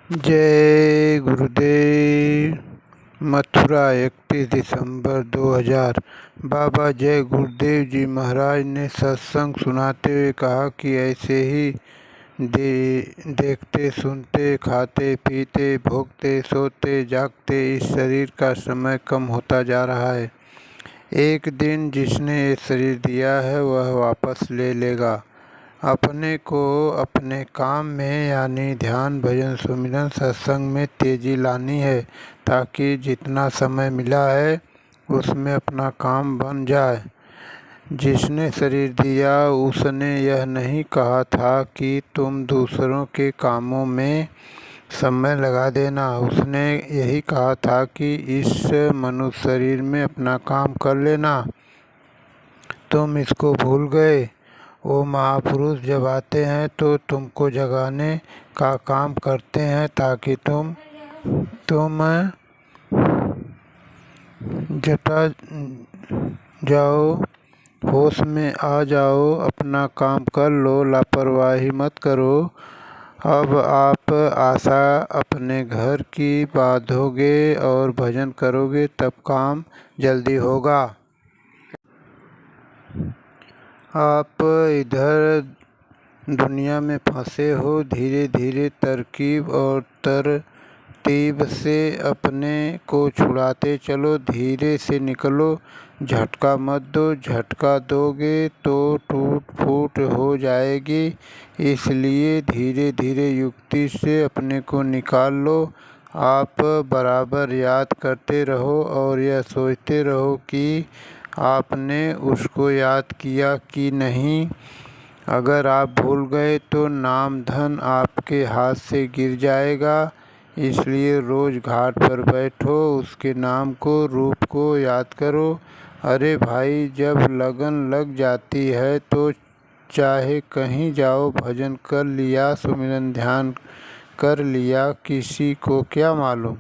जय गुरुदेव। मथुरा 31 दिसंबर 2000। बाबा जय गुरुदेव जी महाराज ने सत्संग सुनाते हुए कहा कि ऐसे ही देखते सुनते खाते पीते भोगते सोते जागते इस शरीर का समय कम होता जा रहा है। एक दिन जिसने ये शरीर दिया है वह वापस ले लेगा। अपने को अपने काम में यानी ध्यान भजन सुमिरन सत्संग में तेजी लानी है ताकि जितना समय मिला है उसमें अपना काम बन जाए। जिसने शरीर दिया उसने यह नहीं कहा था कि तुम दूसरों के कामों में समय लगा देना। उसने यही कहा था कि इस मनुष्य शरीर में अपना काम कर लेना। तुम इसको भूल गए। वो महापुरुष जब आते हैं तो तुमको जगाने का काम करते हैं ताकि तुम जटा जाओ, होश में आ जाओ, अपना काम कर लो, लापरवाही मत करो। अब आप आशा अपने घर की बांधोगे और भजन करोगे तब काम जल्दी होगा। आप इधर दुनिया में फंसे हो। धीरे धीरे तरकीब और तरतीब से अपने को छुड़ाते चलो। धीरे से निकलो, झटका मत दो। झटका दोगे तो टूट फूट हो जाएगी। इसलिए धीरे धीरे युक्ति से अपने को निकाल लो। आप बराबर याद करते रहो और यह सोचते रहो कि आपने उसको याद किया कि नहीं। अगर आप भूल गए तो नाम धन आपके हाथ से गिर जाएगा। इसलिए रोज़ घाट पर बैठो, उसके नाम को रूप को याद करो। अरे भाई, जब लगन लग जाती है तो चाहे कहीं जाओ, भजन कर लिया, सुमिरन ध्यान कर लिया, किसी को क्या मालूम।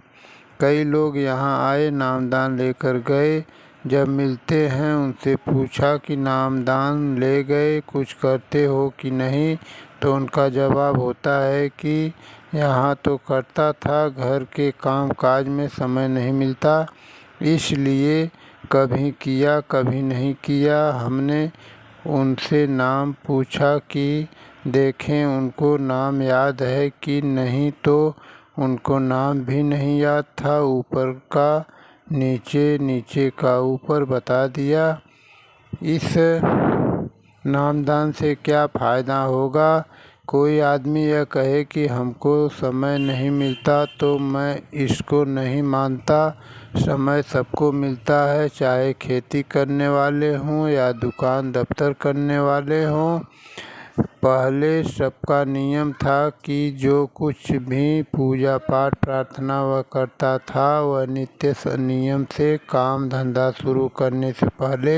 कई लोग यहाँ आए, नामदान लेकर गए। जब मिलते हैं उनसे पूछा कि नामदान ले गए, कुछ करते हो कि नहीं, तो उनका जवाब होता है कि यहाँ तो करता था, घर के काम काज में समय नहीं मिलता, इसलिए कभी किया कभी नहीं किया। हमने उनसे नाम पूछा कि देखें उनको नाम याद है कि नहीं, तो उनको नाम भी नहीं याद था। ऊपर का नीचे, नीचे का ऊपर बता दिया। इस नामदान से क्या फ़ायदा होगा। कोई आदमी यह कहे कि हमको समय नहीं मिलता तो मैं इसको नहीं मानता। समय सबको मिलता है, चाहे खेती करने वाले हों या दुकान दफ्तर करने वाले हों। पहले सबका नियम था कि जो कुछ भी पूजा पाठ प्रार्थना वह करता था वह नित्य नियम से काम धंधा शुरू करने से पहले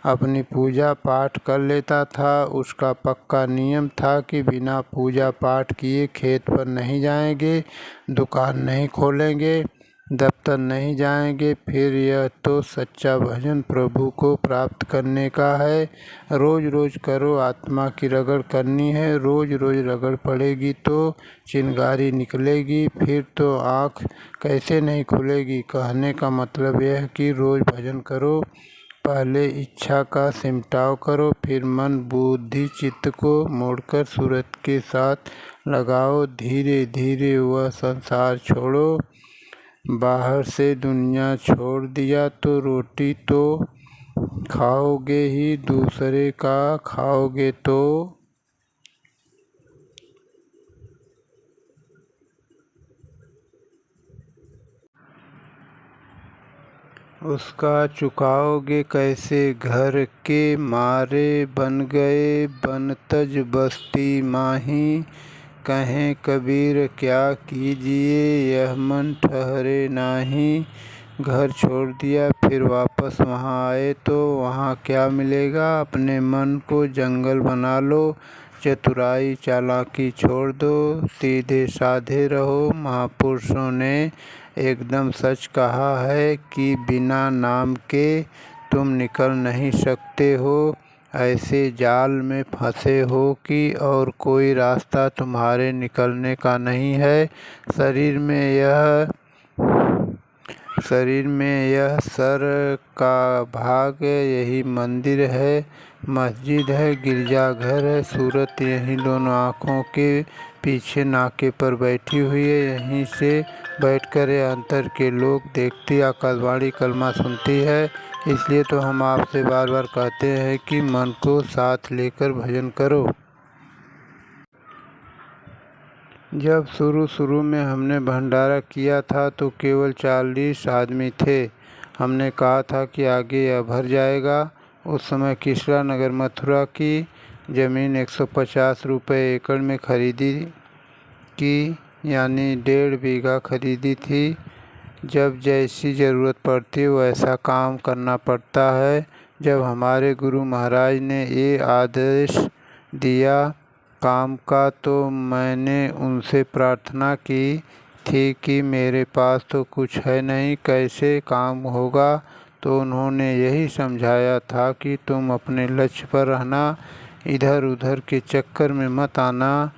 अपनी पूजा पाठ कर लेता था। उसका पक्का नियम था कि बिना पूजा पाठ किए खेत पर नहीं जाएंगे, दुकान नहीं खोलेंगे, दफ्तर नहीं जाएंगे। फिर यह तो सच्चा भजन प्रभु को प्राप्त करने का है। रोज़ रोज़ करो, आत्मा की रगड़ करनी है। रोज़ रोज़ रगड़ पड़ेगी तो चिंगारी निकलेगी, फिर तो आँख कैसे नहीं खुलेगी। कहने का मतलब यह है कि रोज़ भजन करो। पहले इच्छा का सिमटाव करो, फिर मन बुद्धि चित्त को मोड़कर सूरत के साथ लगाओ। धीरे धीरे वह संसार छोड़ो। बाहर से दुनिया छोड़ दिया तो रोटी तो खाओगे ही, दूसरे का खाओगे तो उसका चुकाओगे कैसे। घर के मारे बन गए बनतज बस्ती माही। कहें कबीर क्या कीजिए यह मन ठहरे नाही। घर छोड़ दिया फिर वापस वहाँ आए तो वहाँ क्या मिलेगा। अपने मन को जंगल बना लो, चतुराई चालाकी छोड़ दो, सीधे साधे रहो। महापुरुषों ने एकदम सच कहा है कि बिना नाम के तुम निकल नहीं सकते हो। ऐसे जाल में फंसे हो कि और कोई रास्ता तुम्हारे निकलने का नहीं है। शरीर में यह सर का भाग यही मंदिर है, मस्जिद है, गिरजाघर है। सूरत यहीं दोनों आँखों के पीछे नाके पर बैठी हुई है। यहीं से बैठकर ये अंतर के लोग देखती, आकाशवाणी कलमा सुनती है। इसलिए तो हम आपसे बार बार कहते हैं कि मन को साथ लेकर भजन करो। जब शुरू में हमने भंडारा किया था तो केवल 40 आदमी थे। हमने कहा था कि आगे यह भर जाएगा। उस समय किसरा नगर मथुरा की ज़मीन 150 रुपये एकड़ में खरीदी की, यानी 1.5 बीघा खरीदी थी। जब जैसी ज़रूरत पड़ती वैसा काम करना पड़ता है। जब हमारे गुरु महाराज ने ये आदेश दिया काम का, तो मैंने उनसे प्रार्थना की थी कि मेरे पास तो कुछ है नहीं, कैसे काम होगा। तो उन्होंने यही समझाया था कि तुम अपने लक्ष्य पर रहना, इधर उधर के चक्कर में मत आना।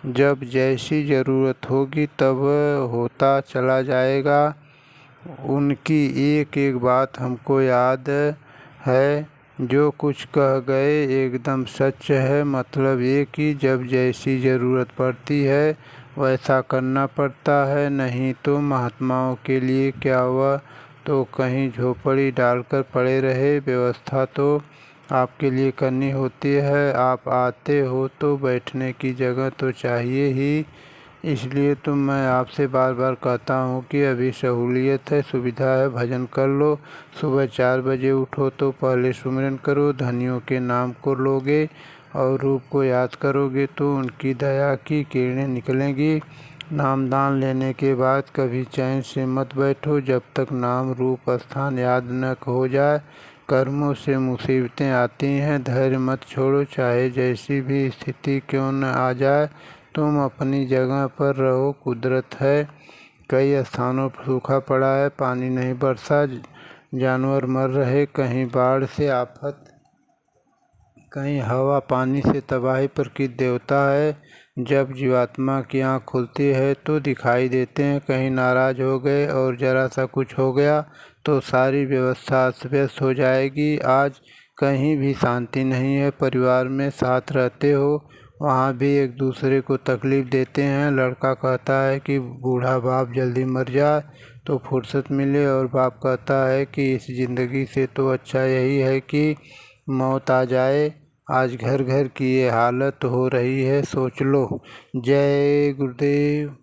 जब जैसी ज़रूरत होगी तब होता चला जाएगा। उनकी एक एक बात हमको याद है। जो कुछ कह गए एकदम सच है। मतलब ये कि जब जैसी ज़रूरत पड़ती है वैसा करना पड़ता है, नहीं तो महात्माओं के लिए क्या हुआ तो कहीं झोपड़ी डालकर पड़े रहे। व्यवस्था तो आपके लिए करनी होती है। आप आते हो तो बैठने की जगह तो चाहिए ही। इसलिए तो मैं आपसे बार बार कहता हूँ कि अभी सहूलियत है, सुविधा है, भजन कर लो। सुबह 4 बजे उठो तो पहले सुमिरन करो, धनियों के नाम को लोगे और रूप को याद करोगे तो उनकी दया की किरणें निकलेंगी। नाम दान लेने के बाद कभी चैन से मत बैठो जब तक नाम रूप स्थान याद न हो जाए। कर्मों से मुसीबतें आती हैं, धैर्य मत छोड़ो, चाहे जैसी भी स्थिति क्यों न आ जाए। तुम अपनी जगह पर रहो, कुदरत है। कई स्थानों पर सूखा पड़ा है, पानी नहीं बरसा, जानवर मर रहे, कहीं बाढ़ से आफत, कहीं हवा पानी से तबाही। प्रकृति देवता है। जब जीवात्मा की आँख खुलती है तो दिखाई देते हैं। कहीं नाराज हो गए और ज़रा सा कुछ हो गया तो सारी व्यवस्था अस्त व्यस्त हो जाएगी। आज कहीं भी शांति नहीं है। परिवार में साथ रहते हो, वहाँ भी एक दूसरे को तकलीफ़ देते हैं। लड़का कहता है कि बूढ़ा बाप जल्दी मर जाए तो फुर्सत मिले, और बाप कहता है कि इस ज़िंदगी से तो अच्छा यही है कि मौत आ जाए। आज घर घर की ये हालत हो रही है, सोच लो। जय गुरुदेव।